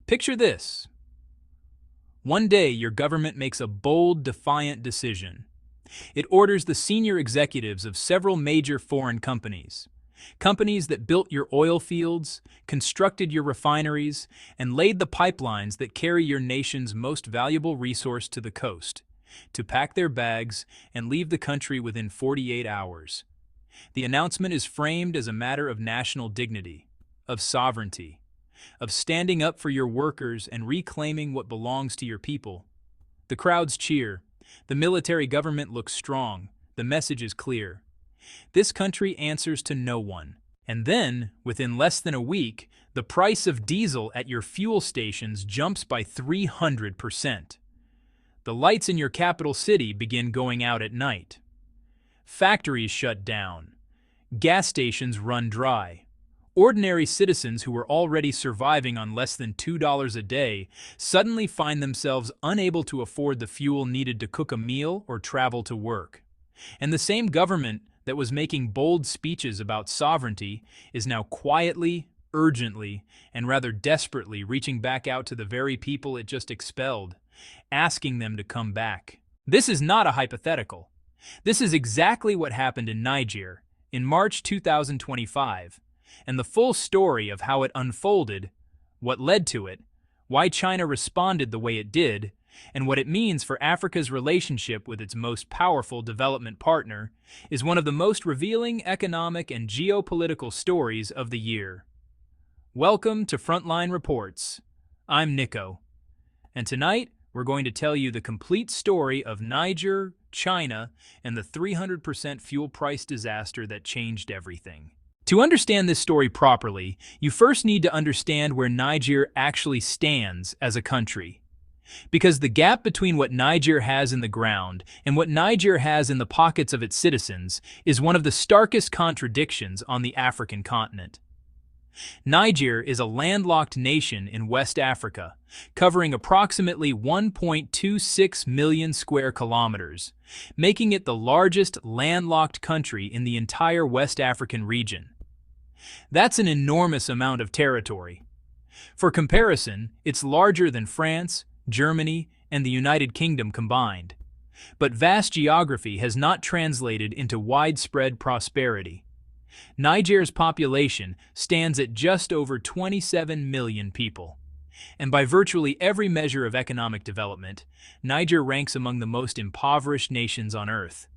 Picture this. One day, your government makes a bold, defiant decision. It orders the senior executives of several major foreign companies. Companies that built your oil fields, constructed your refineries, and laid the pipelines that carry your nation's most valuable resource to the coast, to pack their bags and leave the country within 48 hours. The announcement is framed as a matter of national dignity, of sovereignty, of standing up for your workers and reclaiming what belongs to your people. The crowds cheer. The military government looks strong. The message is clear. This country answers to no one. And then, within less than a week, the price of diesel at your fuel stations jumps by 300%. The lights in your capital city begin going out at night. Factories shut down. Gas stations run dry. Ordinary citizens who were already surviving on less than $2 a day suddenly find themselves unable to afford the fuel needed to cook a meal or travel to work. And the same government that was making bold speeches about sovereignty is now quietly, urgently, and rather desperately reaching back out to the very people it just expelled, asking them to come back. This is not a hypothetical. This is exactly what happened in Niger in March 2025. And the full story of how it unfolded, what led to it, why China responded the way it did, and what it means for Africa's relationship with its most powerful development partner, is one of the most revealing economic and geopolitical stories of the year. Welcome to Frontline Reports. I'm Nico, and tonight we're going to tell you the complete story of Niger, China, and the 300% fuel price disaster that changed everything. To understand this story properly, you first need to understand where Niger actually stands as a country. Because the gap between what Niger has in the ground and what Niger has in the pockets of its citizens is one of the starkest contradictions on the African continent. Niger is a landlocked nation in West Africa, covering approximately 1.26 million square kilometers, making it the largest landlocked country in the entire West African region. That's an enormous amount of territory. For comparison, it's larger than France, Germany, and the United Kingdom combined. But vast geography has not translated into widespread prosperity. Niger's population stands at just over 27 million people. And by virtually every measure of economic development, Niger ranks among the most impoverished nations on Earth.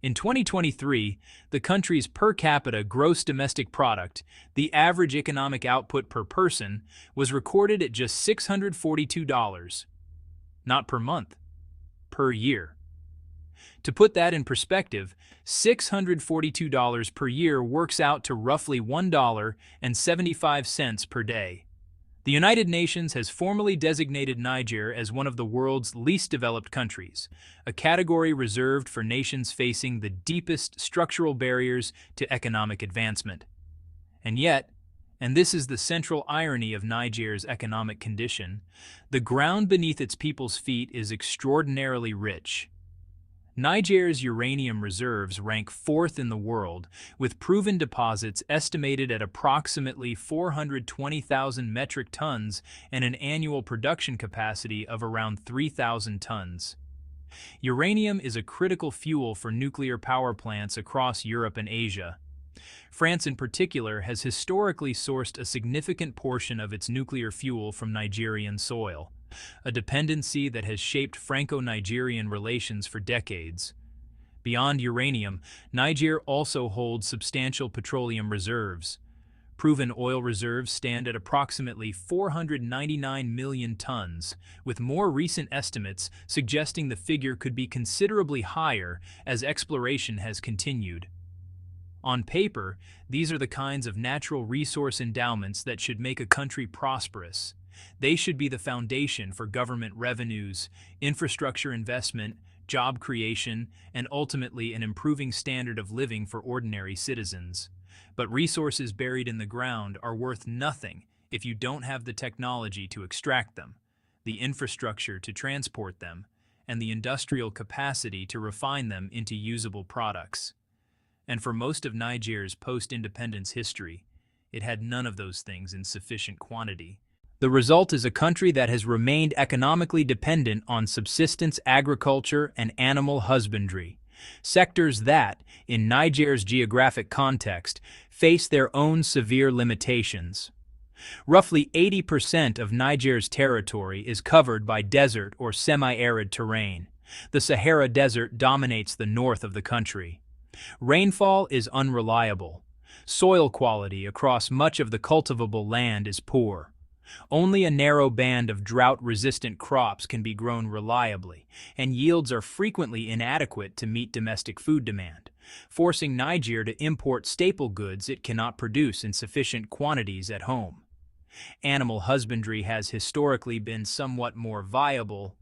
In 2023, the country's per capita gross domestic product, the average economic output per person, was recorded at just $642. Not per month, per year. To put that in perspective, $642 per year works out to roughly $1.75 per day. The United Nations has formally designated Niger as one of the world's least developed countries, a category reserved for nations facing the deepest structural barriers to economic advancement. And yet, and this is the central irony of Niger's economic condition, the ground beneath its people's feet is extraordinarily rich. Niger's uranium reserves rank fourth in the world, with proven deposits estimated at approximately 420,000 metric tons and an annual production capacity of around 3,000 tons. Uranium is a critical fuel for nuclear power plants across Europe and Asia. France in particular has historically sourced a significant portion of its nuclear fuel from Nigerian soil, a dependency that has shaped Franco-Nigerian relations for decades. Beyond uranium, Niger also holds substantial petroleum reserves. Proven oil reserves stand at approximately 499 million tons, with more recent estimates suggesting the figure could be considerably higher as exploration has continued. On paper, these are the kinds of natural resource endowments that should make a country prosperous. They should be the foundation for government revenues, infrastructure investment, job creation, and ultimately an improving standard of living for ordinary citizens. But resources buried in the ground are worth nothing if you don't have the technology to extract them, the infrastructure to transport them, and the industrial capacity to refine them into usable products. And for most of Niger's post-independence history, it had none of those things in sufficient quantity. The result is a country that has remained economically dependent on subsistence agriculture and animal husbandry, sectors that, in Niger's geographic context, face their own severe limitations. Roughly 80% of Niger's territory is covered by desert or semi-arid terrain. The Sahara Desert dominates the north of the country. Rainfall is unreliable. Soil quality across much of the cultivable land is poor. Only a narrow band of drought-resistant crops can be grown reliably, and yields are frequently inadequate to meet domestic food demand, forcing Niger to import staple goods it cannot produce in sufficient quantities at home. Animal husbandry has historically been somewhat more viable.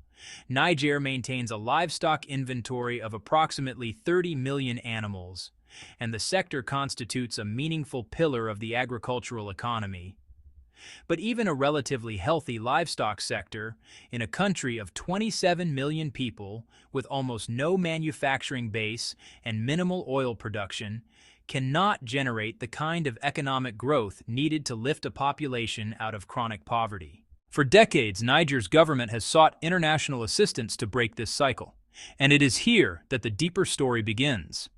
Niger maintains a livestock inventory of approximately 30 million animals, and the sector constitutes a meaningful pillar of the agricultural economy. But even a relatively healthy livestock sector, in a country of 27 million people with almost no manufacturing base and minimal oil production, cannot generate the kind of economic growth needed to lift a population out of chronic poverty. For decades, Niger's government has sought international assistance to break this cycle, and it is here that the deeper story begins.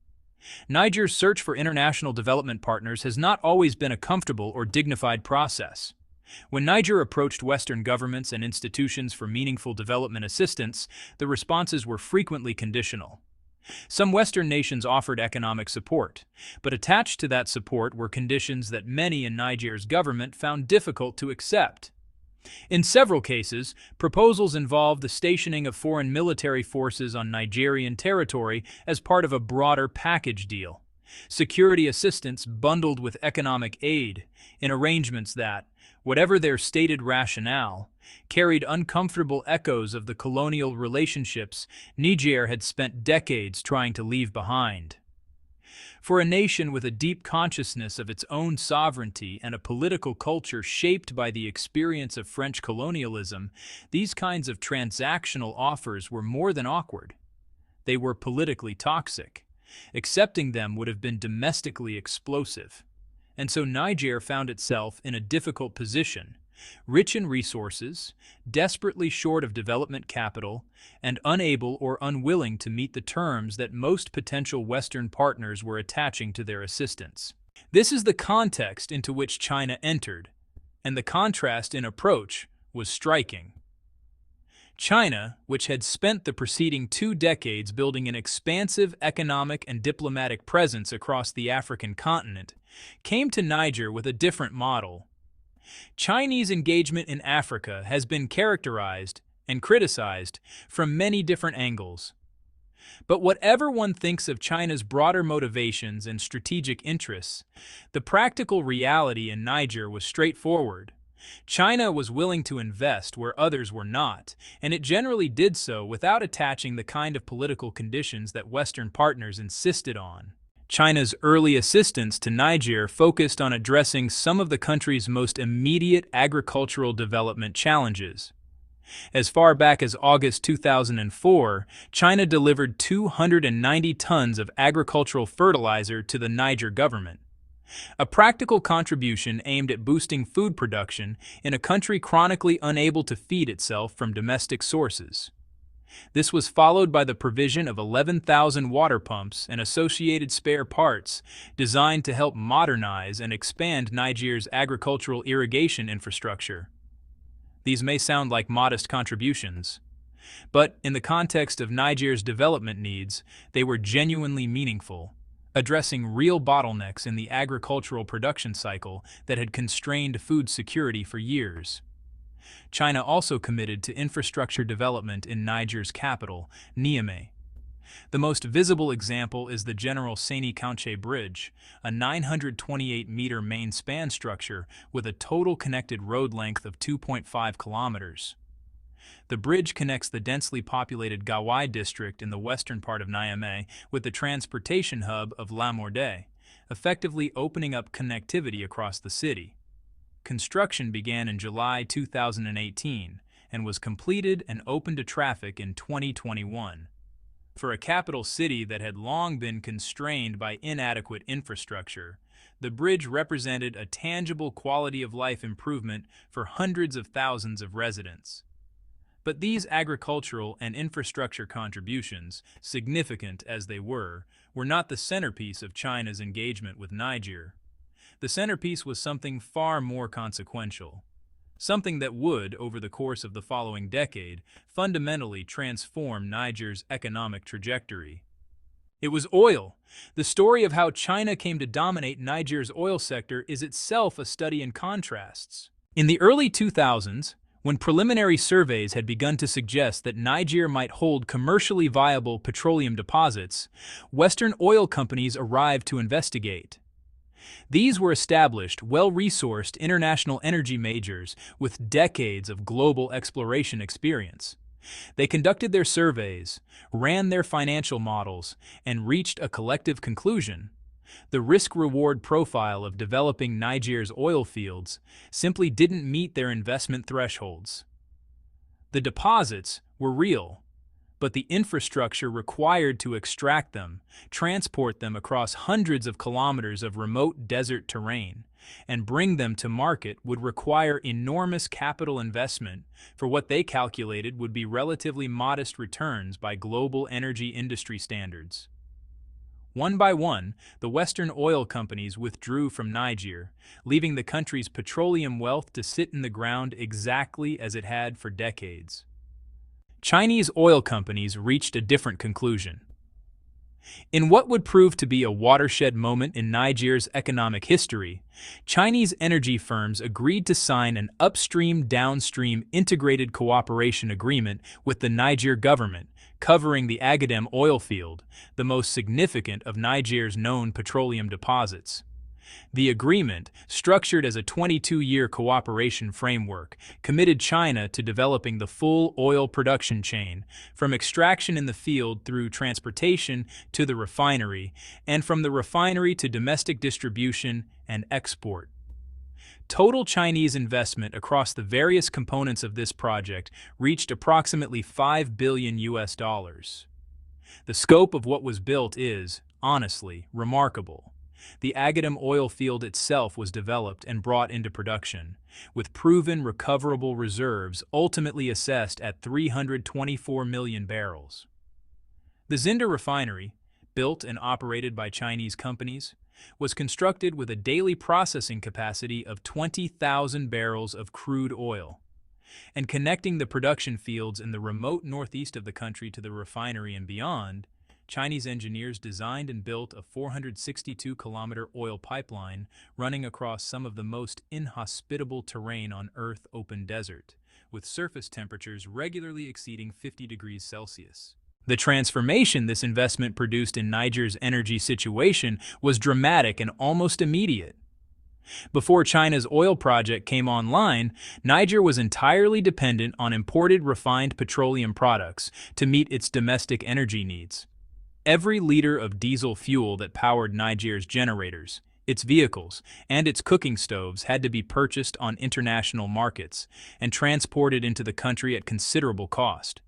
Niger's search for international development partners has not always been a comfortable or dignified process. When Niger approached Western governments and institutions for meaningful development assistance, the responses were frequently conditional. Some Western nations offered economic support, but attached to that support were conditions that many in Niger's government found difficult to accept. In several cases, proposals involved the stationing of foreign military forces on Nigerian territory as part of a broader package deal. Security assistance bundled with economic aid, in arrangements that, whatever their stated rationale, carried uncomfortable echoes of the colonial relationships Niger had spent decades trying to leave behind. For a nation with a deep consciousness of its own sovereignty and a political culture shaped by the experience of French colonialism, these kinds of transactional offers were more than awkward. They were politically toxic. Accepting them would have been domestically explosive. And so Niger found itself in a difficult position, rich in resources, desperately short of development capital, and unable or unwilling to meet the terms that most potential Western partners were attaching to their assistance. This is the context into which China entered, and the contrast in approach was striking. China, which had spent the preceding 2 decades building an expansive economic and diplomatic presence across the African continent, came to Niger with a different model. Chinese engagement in Africa has been characterized and criticized from many different angles. But whatever one thinks of China's broader motivations and strategic interests, the practical reality in Niger was straightforward. China was willing to invest where others were not, and it generally did so without attaching the kind of political conditions that Western partners insisted on. China's early assistance to Niger focused on addressing some of the country's most immediate agricultural development challenges. As far back as August 2004, China delivered 290 tons of agricultural fertilizer to the Niger government, a practical contribution aimed at boosting food production in a country chronically unable to feed itself from domestic sources. This was followed by the provision of 11,000 water pumps and associated spare parts designed to help modernize and expand Niger's agricultural irrigation infrastructure. These may sound like modest contributions, but in the context of Niger's development needs, they were genuinely meaningful, addressing real bottlenecks in the agricultural production cycle that had constrained food security for years. China also committed to infrastructure development in Niger's capital, Niamey. The most visible example is the General Sani Kountché Bridge, a 928-meter main span structure with a total connected road length of 2.5 kilometers. The bridge connects the densely populated Gawai district in the western part of Niamey with the transportation hub of Lamorde, effectively opening up connectivity across the city. Construction began in July 2018 and was completed and opened to traffic in 2021. For a capital city that had long been constrained by inadequate infrastructure, The bridge represented a tangible quality of life improvement for hundreds of thousands of residents. But these agricultural and infrastructure contributions, significant as they were not the centerpiece of China's engagement with Niger. The centerpiece was something far more consequential. Something that would, over the course of the following decade, fundamentally transform Niger's economic trajectory. It was oil. The story of how China came to dominate Niger's oil sector is itself a study in contrasts. In the early 2000s, when preliminary surveys had begun to suggest that Niger might hold commercially viable petroleum deposits, Western oil companies arrived to investigate. These were established, well-resourced international energy majors with decades of global exploration experience. They conducted their surveys, ran their financial models, and reached a collective conclusion. The risk-reward profile of developing Niger's oil fields simply didn't meet their investment thresholds. The deposits were real, but the infrastructure required to extract them, transport them across hundreds of kilometers of remote desert terrain, and bring them to market would require enormous capital investment for what they calculated would be relatively modest returns by global energy industry standards. One by one, the Western oil companies withdrew from Niger, leaving the country's petroleum wealth to sit in the ground exactly as it had for decades. Chinese oil companies reached a different conclusion. In what would prove to be a watershed moment in Niger's economic history, Chinese energy firms agreed to sign an upstream-downstream integrated cooperation agreement with the Niger government, covering the Agadem oil field, the most significant of Niger's known petroleum deposits. The agreement, structured as a 22-year cooperation framework, committed China to developing the full oil production chain, from extraction in the field through transportation to the refinery, and from the refinery to domestic distribution and export. Total Chinese investment across the various components of this project reached approximately $5 billion. The scope of what was built is, honestly, remarkable. The Agadem oil field itself was developed and brought into production, with proven recoverable reserves ultimately assessed at 324 million barrels. The Zinder refinery, built and operated by Chinese companies, was constructed with a daily processing capacity of 20,000 barrels of crude oil, and connecting the production fields in the remote northeast of the country to the refinery and beyond, Chinese engineers designed and built a 462-kilometer oil pipeline running across some of the most inhospitable terrain on Earth's open desert, with surface temperatures regularly exceeding 50 degrees Celsius. The transformation this investment produced in Niger's energy situation was dramatic and almost immediate. Before China's oil project came online, Niger was entirely dependent on imported refined petroleum products to meet its domestic energy needs. Every liter of diesel fuel that powered Niger's generators, its vehicles, and its cooking stoves had to be purchased on international markets and transported into the country at considerable cost.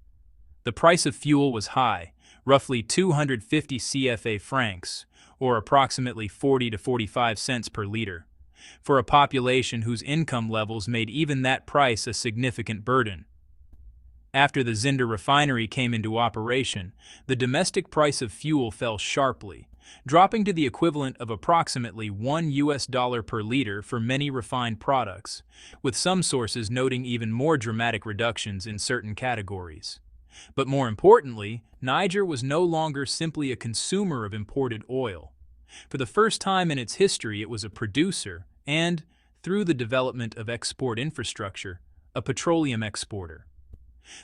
The price of fuel was high, roughly 250 CFA francs, or approximately 40 to 45 cents per liter, for a population whose income levels made even that price a significant burden. After the Zinder refinery came into operation, the domestic price of fuel fell sharply, dropping to the equivalent of approximately $1 per liter for many refined products, with some sources noting even more dramatic reductions in certain categories. But more importantly, Niger was no longer simply a consumer of imported oil. For the first time in its history, it was a producer and, through the development of export infrastructure, a petroleum exporter.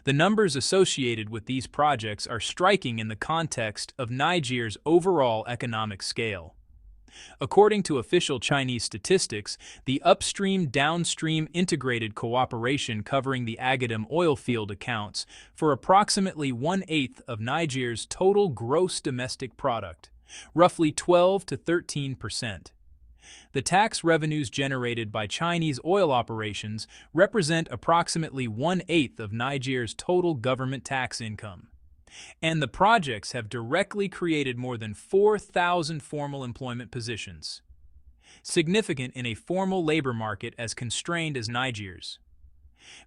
The numbers associated with these projects are striking in the context of Niger's overall economic scale. According to official Chinese statistics, the upstream-downstream integrated cooperation covering the Agadem oil field accounts for approximately 1/8 of Niger's total gross domestic product, roughly 12 to 13%. The tax revenues generated by Chinese oil operations represent approximately 1/8 of Niger's total government tax income. And the projects have directly created more than 4,000 formal employment positions. significant in a formal labor market as constrained as Niger's.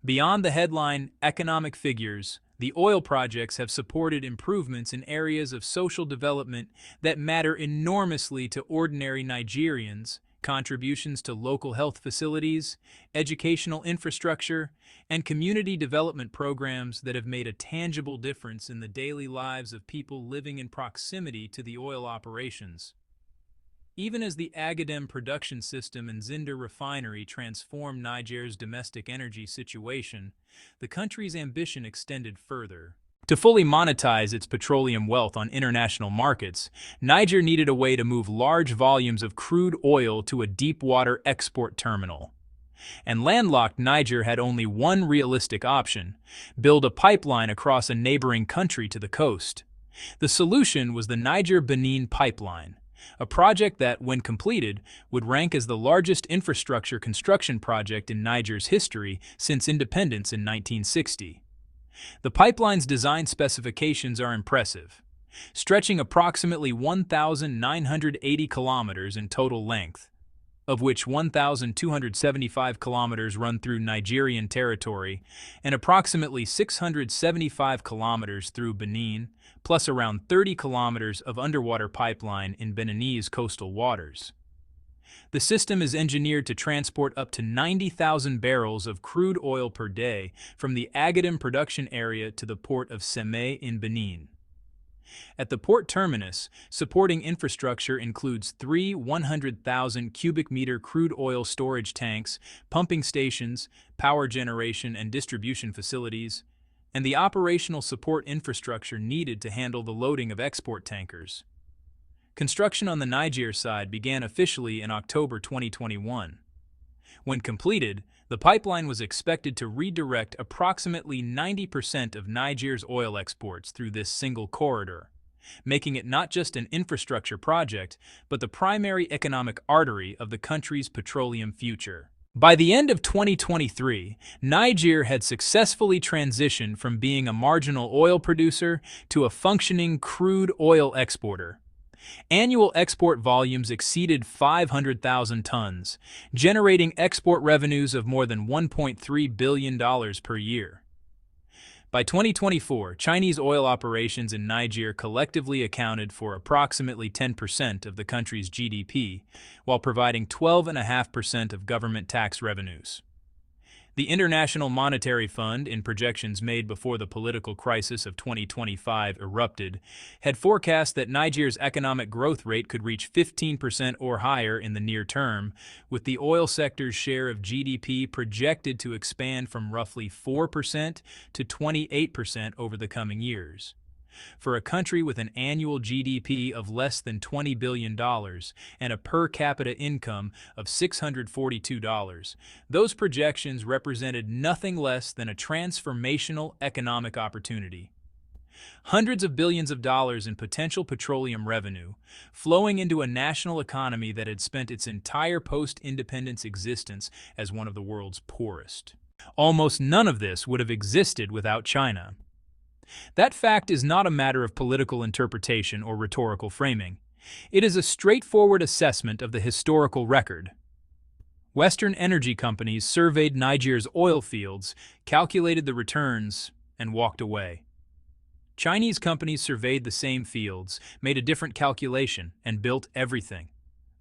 Beyond the headline economic figures, the oil projects have supported improvements in areas of social development that matter enormously to ordinary Nigerians: contributions to local health facilities, educational infrastructure, and community development programs that have made a tangible difference in the daily lives of people living in proximity to the oil operations. Even as the Agadem production system and Zinder refinery transformed Niger's domestic energy situation, the country's ambition extended further. To fully monetize its petroleum wealth on international markets, Niger needed a way to move large volumes of crude oil to a deep-water export terminal. And landlocked Niger had only one realistic option: build a pipeline across a neighboring country to the coast. The solution was the Niger-Benin pipeline, a project that, when completed, would rank as the largest infrastructure construction project in Niger's history since independence in 1960. The pipeline's design specifications are impressive, stretching approximately 1,980 kilometers in total length, of which 1,275 kilometers run through Nigerian territory and approximately 675 kilometers through Benin, plus around 30 kilometers of underwater pipeline in Beninese coastal waters. The system is engineered to transport up to 90,000 barrels of crude oil per day from the Agadem production area to the port of Semé in Benin. At the port terminus, supporting infrastructure includes 3 100,000 cubic meter crude oil storage tanks, pumping stations, power generation and distribution facilities, and the operational support infrastructure needed to handle the loading of export tankers. Construction on the Niger side began officially in October 2021. When completed, the pipeline was expected to redirect approximately 90% of Niger's oil exports through this single corridor, making it not just an infrastructure project, but the primary economic artery of the country's petroleum future. By the end of 2023, Niger had successfully transitioned from being a marginal oil producer to a functioning crude oil exporter. Annual export volumes exceeded 500,000 tons, generating export revenues of more than $1.3 billion per year. By 2024, Chinese oil operations in Niger collectively accounted for approximately 10% of the country's GDP, while providing 12.5% of government tax revenues. The International Monetary Fund, in projections made before the political crisis of 2025 erupted, had forecast that Niger's economic growth rate could reach 15% or higher in the near term, with the oil sector's share of GDP projected to expand from roughly 4% to 28% over the coming years. For a country with an annual GDP of less than $20 billion and a per capita income of $642, those projections represented nothing less than a transformational economic opportunity. Hundreds of billions of dollars in potential petroleum revenue, flowing into a national economy that had spent its entire post-independence existence as one of the world's poorest. Almost none of this would have existed without China. That fact is not a matter of political interpretation or rhetorical framing. It is a straightforward assessment of the historical record. Western energy companies surveyed Niger's oil fields, calculated the returns, and walked away. Chinese companies surveyed the same fields, made a different calculation, and built everything: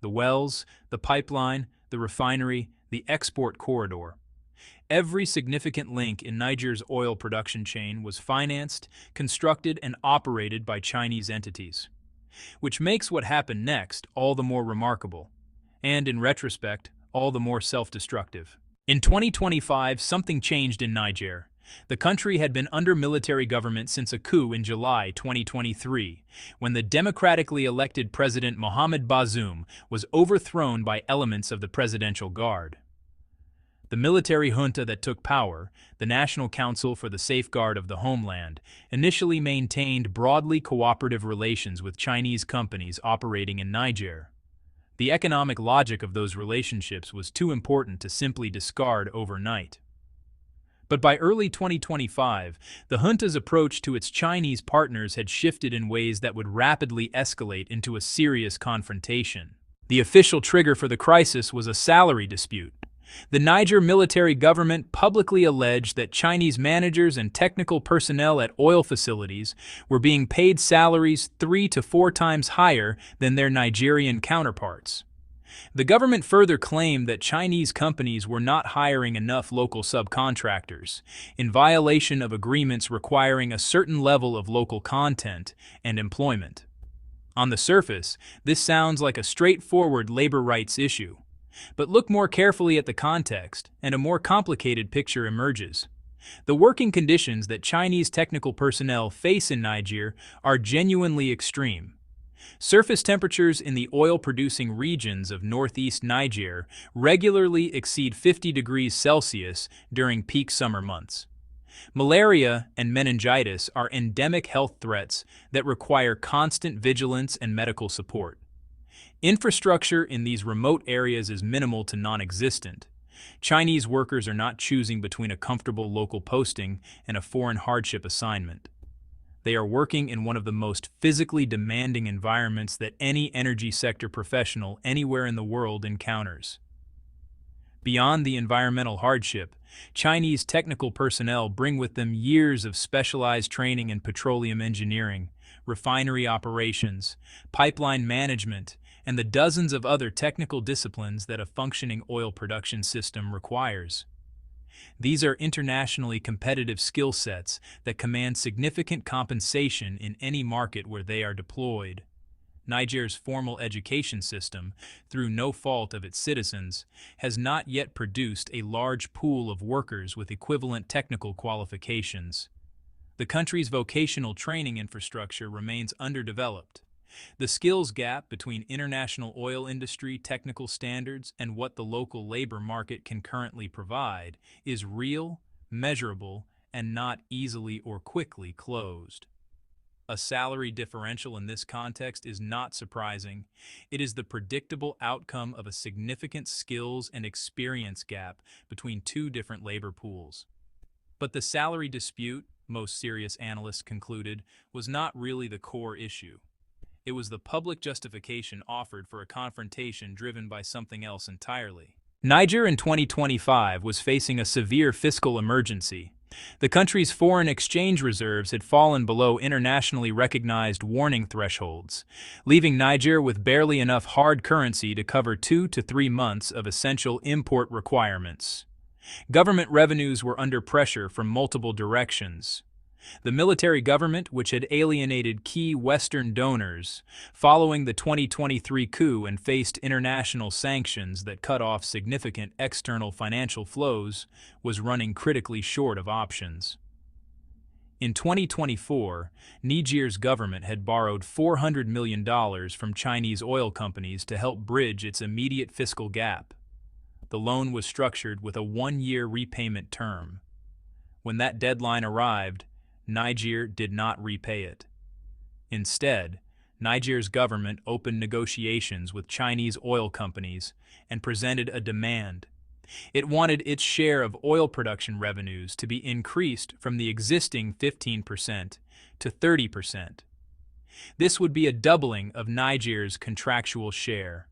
the wells, the pipeline, the refinery, the export corridor. Every significant link in Niger's oil production chain was financed, constructed, and operated by Chinese entities, which makes what happened next all the more remarkable, and in retrospect, all the more self-destructive. In 2025, something changed in Niger. The country had been under military government since a coup in July 2023, when the democratically elected President Mohamed Bazoum was overthrown by elements of the Presidential Guard. The military junta that took power, the National Council for the Safeguard of the Homeland, initially maintained broadly cooperative relations with Chinese companies operating in Niger. The economic logic of those relationships was too important to simply discard overnight. But by early 2025, the junta's approach to its Chinese partners had shifted in ways that would rapidly escalate into a serious confrontation. The official trigger for the crisis was a salary dispute. The Niger military government publicly alleged that Chinese managers and technical personnel at oil facilities were being paid salaries 3 to 4 times higher than their Nigerian counterparts. The government further claimed that Chinese companies were not hiring enough local subcontractors, in violation of agreements requiring a certain level of local content and employment. On the surface, this sounds like a straightforward labor rights issue. But look more carefully at the context, and a more complicated picture emerges. The working conditions that Chinese technical personnel face in Niger are genuinely extreme. Surface temperatures in the oil-producing regions of northeast Niger regularly exceed 50 degrees Celsius during peak summer months. Malaria and meningitis are endemic health threats that require constant vigilance and medical support. Infrastructure in these remote areas is minimal to non-existent. Chinese workers are not choosing between a comfortable local posting and a foreign hardship assignment. They are working in one of the most physically demanding environments that any energy sector professional anywhere in the world encounters. Beyond the environmental hardship, Chinese technical personnel bring with them years of specialized training in petroleum engineering, refinery operations, pipeline management, and the dozens of other technical disciplines that a functioning oil production system requires. These are internationally competitive skill sets that command significant compensation in any market where they are deployed. Niger's formal education system, through no fault of its citizens, has not yet produced a large pool of workers with equivalent technical qualifications. The country's vocational training infrastructure remains underdeveloped. The skills gap between international oil industry technical standards and what the local labor market can currently provide is real, measurable, and not easily or quickly closed. A salary differential in this context is not surprising. It is the predictable outcome of a significant skills and experience gap between two different labor pools. But the salary dispute, most serious analysts concluded, was not really the core issue. It was the public justification offered for a confrontation driven by something else entirely. Niger in 2025 was facing a severe fiscal emergency. The country's foreign exchange reserves had fallen below internationally recognized warning thresholds, leaving Niger with barely enough hard currency to cover 2 to 3 months of essential import requirements. Government revenues were under pressure from multiple directions. The military government, which had alienated key Western donors following the 2023 coup and faced international sanctions that cut off significant external financial flows, was running critically short of options. In 2024, Niger's government had borrowed $400 million from Chinese oil companies to help bridge its immediate fiscal gap. The loan was structured with a 1-year repayment term. When that deadline arrived, Niger did not repay it. Instead, Niger's government opened negotiations with Chinese oil companies and presented a demand. It wanted its share of oil production revenues to be increased from the existing 15% to 30%. This would be a doubling of Niger's contractual share,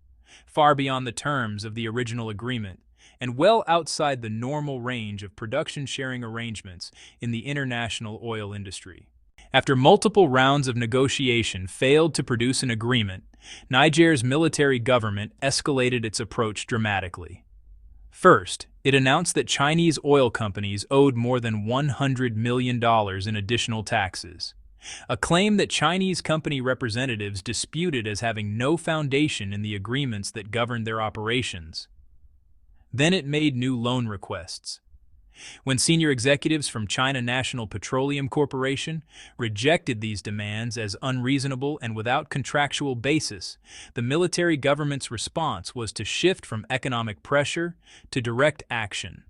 far beyond the terms of the original agreement, and well outside the normal range of production sharing arrangements in the international oil industry. After multiple rounds of negotiation failed to produce an agreement, Niger's military government escalated its approach dramatically. First, it announced that Chinese oil companies owed more than $100 million in additional taxes, a claim that Chinese company representatives disputed as having no foundation in the agreements that governed their operations. Then it made new loan requests. When senior executives from China National Petroleum Corporation rejected these demands as unreasonable and without contractual basis, the military government's response was to shift from economic pressure to direct action.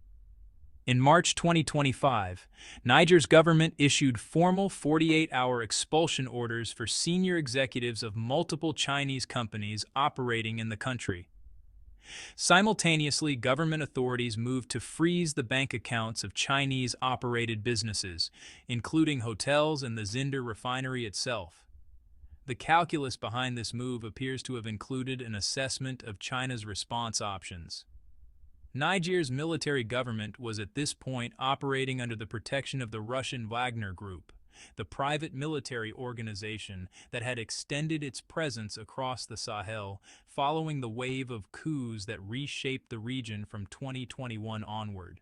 In March 2025, Niger's government issued formal 48-hour expulsion orders for senior executives of multiple Chinese companies operating in the country. Simultaneously, government authorities moved to freeze the bank accounts of Chinese-operated businesses, including hotels and the Zinder refinery itself. The calculus behind this move appears to have included an assessment of China's response options. Niger's military government was at this point operating under the protection of the Russian Wagner Group, the private military organization that had extended its presence across the Sahel following the wave of coups that reshaped the region from 2021 onward.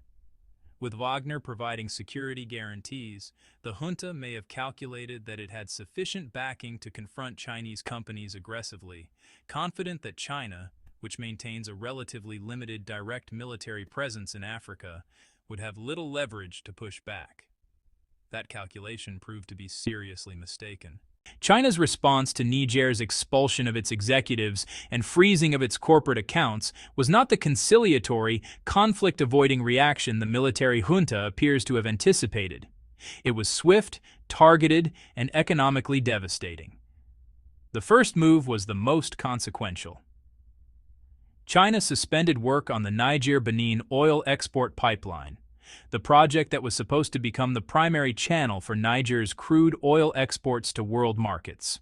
With Wagner providing security guarantees, the junta may have calculated that it had sufficient backing to confront Chinese companies aggressively, confident that China, which maintains a relatively limited direct military presence in Africa, would have little leverage to push back. That calculation proved to be seriously mistaken. China's response to Niger's expulsion of its executives and freezing of its corporate accounts was not the conciliatory, conflict-avoiding reaction the military junta appears to have anticipated. It was swift, targeted, and economically devastating. The first move was the most consequential. China suspended work on the Niger-Benin oil export pipeline, the project that was supposed to become the primary channel for Niger's crude oil exports to world markets.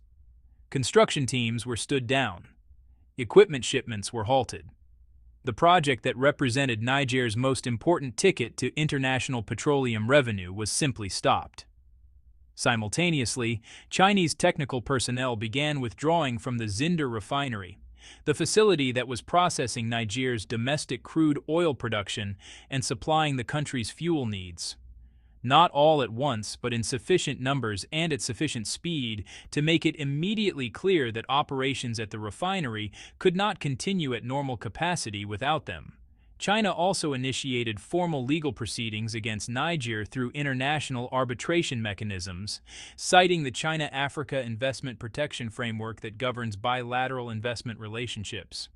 Construction teams were stood down. Equipment shipments were halted. The project that represented Niger's most important ticket to international petroleum revenue was simply stopped. Simultaneously, Chinese technical personnel began withdrawing from the Zinder refinery, the facility that was processing Niger's domestic crude oil production and supplying the country's fuel needs. Not all at once, but in sufficient numbers and at sufficient speed to make it immediately clear that operations at the refinery could not continue at normal capacity without them. China also initiated formal legal proceedings against Niger through international arbitration mechanisms, citing the China-Africa Investment Protection Framework that governs bilateral investment relationships.